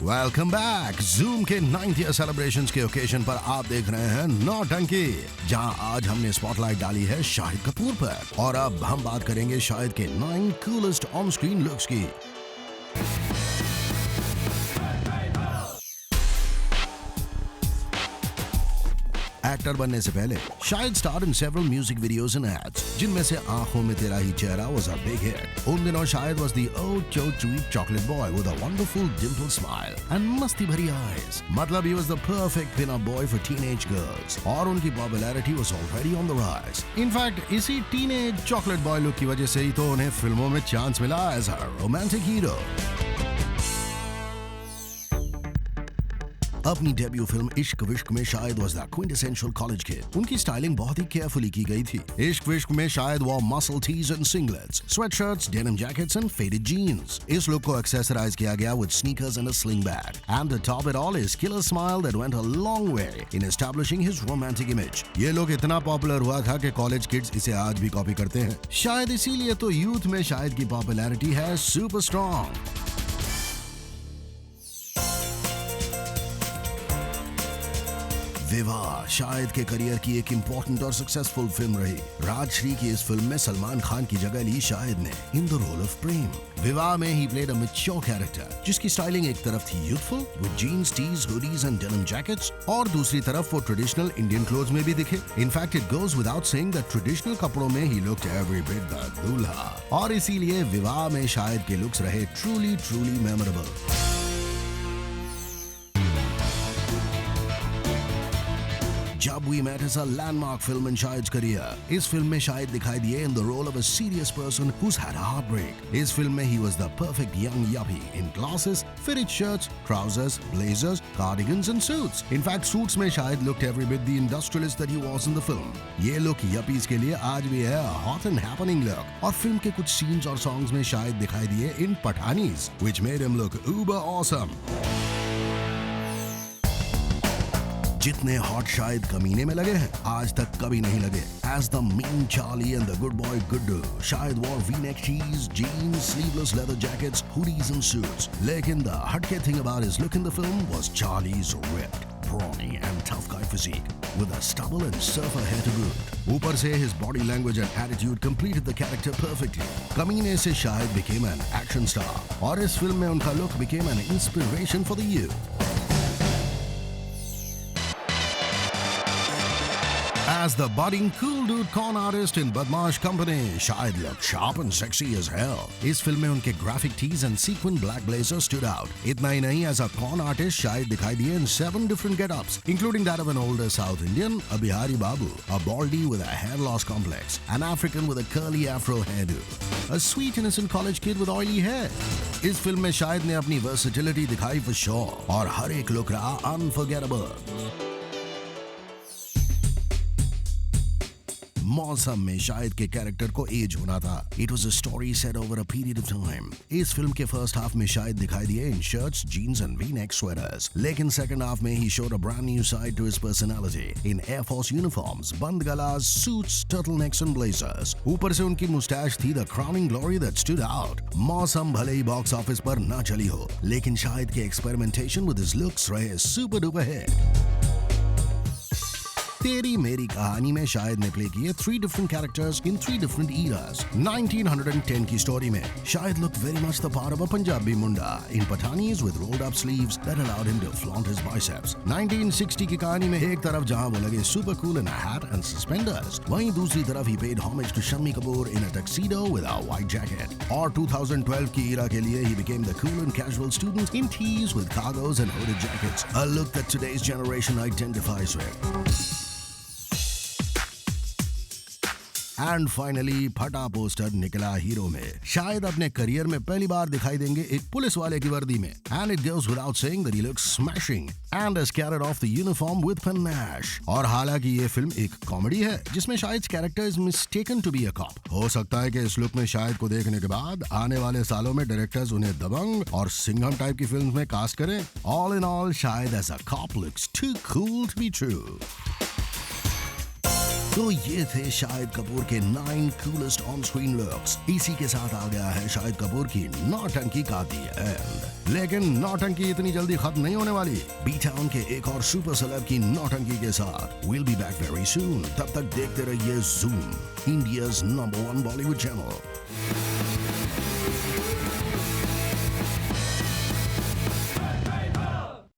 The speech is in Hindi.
Welcome back. जूम के 90th सेलिब्रेशंस के ओकेजन पर आप देख रहे हैं नौटंकी, जहां आज हमने स्पॉटलाइट डाली है शाहिद कपूर पर। और अब हम बात करेंगे शाहिद के 9 कूलेस्ट ऑन स्क्रीन लुक्स की। एक्टर बनने से पहले Shahid starred in several music videos and ads, जिनमें से आंखों में तेरा ही चेहरा वाज अ बिग हिट। उन दिनों Shahid was the old cute sweet chocolate boy with a wonderful Dimple smile and मस्ती भरी आईज। मतलब he was the perfect pin up boy for teenage girls, और उनकी popularity was already on the rise. In fact इसी टीनेज चॉकलेट बॉय लुक की वजह से ही तो उन्हें फिल्मों में चांस मिला एज अ रोमांटिक हीरो। अपनी डेब्यू फिल्म इश्क विश्क में Shahid was the quintessential college kid. उनकी स्टाइलिंग बहुत ही केयरफुली की गई थी। इश्क विश्क में Shahid wore muscle tees and singlets, sweatshirts, denim jackets and faded jeans. इस लुक को एक्सेसराइज किया गया with sneakers and a sling bag, and to top it all his killer smile that went a long way in establishing his romantic image. ये लुक इतना पॉपुलर हुआ था कि कॉलेज किड्स इसे आज भी कॉपी करते हैं। शायद इसीलिए तो यूथ में शाहिद की पॉपुलैरिटी है सुपर स्ट्रॉन्ग। विवाह शाहिद के करियर की एक इंपॉर्टेंट और सक्सेसफुल फिल्म रही। राजश्री की इस फिल्म में सलमान खान की जगह ली शाहिद ने in the role of Prem. Vivah में he played a mature character, जिसकी स्टाइलिंग एक तरफ थी youthful with jeans, tees, hoodies and denim jackets, और दूसरी तरफ वो ट्रेडिशनल इंडियन क्लोथ्स में भी दिखे। In fact it goes without saying that traditional कपड़ों में ही लुक्ड एवरी बिट द दूल्हा, और इसीलिए विवाह में शाहिद के लुक्स रहे truly memorable. Jab we met is a landmark film in शाहिद's career। इस फिल्म में शाहिद दिखाई दिए in the role of a serious person who's had a heartbreak। इस फिल्म में he was the perfect young yuppie in glasses, fitted shirts, trousers, blazers, cardigans and suits। In fact, suits में Shahid looked every bit the industrialist that he was in the film। ये look yuppies के लिए आज भी है a hot and happening look। और फिल्म के कुछ सीन्स और सॉन्ग्स में शाहिद दिखाई दिए इन पठानीज, which made him look uber awesome। जितने हॉट शाहिद कमीने में लगे हैं, आज तक कभी नहीं लगे। As the mean Charlie and the good boy Guddu, Shahid wore V-neck tees, jeans, sleeveless leather jackets, hoodies and suits। लेकिन the हटके thing about his look in the film was Charlie's ripped, brawny and tough guy physique with a stubble and surfer hair to boot। ऊपर से his body language and attitude completed the character perfectly। कमीने से Shahid became an action star, और इस फिल्म में उनका look became an inspiration for the youth। As the budding cool dude con artist in Badmaash Company, Shahid looked sharp and sexy as hell। इस फिल्म में उनके graphic tees and sequin black blazer stood out। इतना ही नहीं, as a con artist, Shahid दिखाई दिए in 7 different get-ups, including that of an older South Indian, a Bihari Babu, a baldy with a hair loss complex, an African with a curly afro hairdo, a sweet innocent college kid with oily hair। इस फिल्म में शाहिद ने अपनी versatility दिखाई for sure, और हर एक लुक रहा unforgettable। मौसम में शाहिद के कैरेक्टर को एज होना था। It was a story set over a period of time. इस फिल्म के फर्स्ट हाफ में शाहिद दिखाई दिए in shirts, jeans and V neck sweaters, लेकिन सेकंड हाफ में he showed a brand new side to his personality in air force uniforms, band galas, suits, turtlenecks and blazers. ऊपर से उनकी मुस्टैच थी the crowning glory that stood out. Mausam भले ही बॉक्स ऑफिस पर ना चली हो, लेकिन शाहिद के एक्सपेरिमेंटेशन विद हिज लुक्स रहे सुपर डुपर हिट। तेरी मेरी कहानी में शाहिद ने प्ले किए 3 different characters in 3 different eras। 1910 की स्टोरी में Shahid looked very much the part of a Punjabi Munda in patanis with rolled up sleeves that allowed him to flaunt his biceps। 1960 की कहानी में एक तरफ जहां वो लगे super cool in a hat and suspenders, वहीं दूसरी तरफ he paid homage to Shammi Kapoor in a tuxedo with a white jacket। और 2012 की era के लिए he became the cool and casual student in tees with cargos and hooded jackets, a look that today's generation identifies with। And finally फटा पोस्टर निकला हीरो में। शायद अपने करियर में पहली बार दिखाई देंगे एक पुलिस वाले की वर्दी में, and it goes without saying that he looks smashing and has carried of the uniform with panache। और हालांकि ये फिल्म एक कॉमेडी है जिसमें Shahid character is mistaken to be a cop. हो सकता है कि इस लुक में शायद को देखने के बाद आने वाले सालों में डायरेक्टर्स उन्हें दबंग और सिंघम टाइप की फिल्म में कास्ट करें। All in all Shahid as a cop looks too cool to be true. तो ये थे शाहिद कपूर के 9 कूलेस्ट ऑन स्क्रीन लुक्स। इसी के साथ आ गया है शाहिद कपूर की नौटंकी का दी एंड। लेकिन नौटंकी इतनी जल्दी खत्म नहीं होने वाली। बी टाउन के एक और सुपर सेलेब की नौटंकी के साथ will be back very soon. तब तक देखते रहिए zoom, India's number 1 Bollywood channel.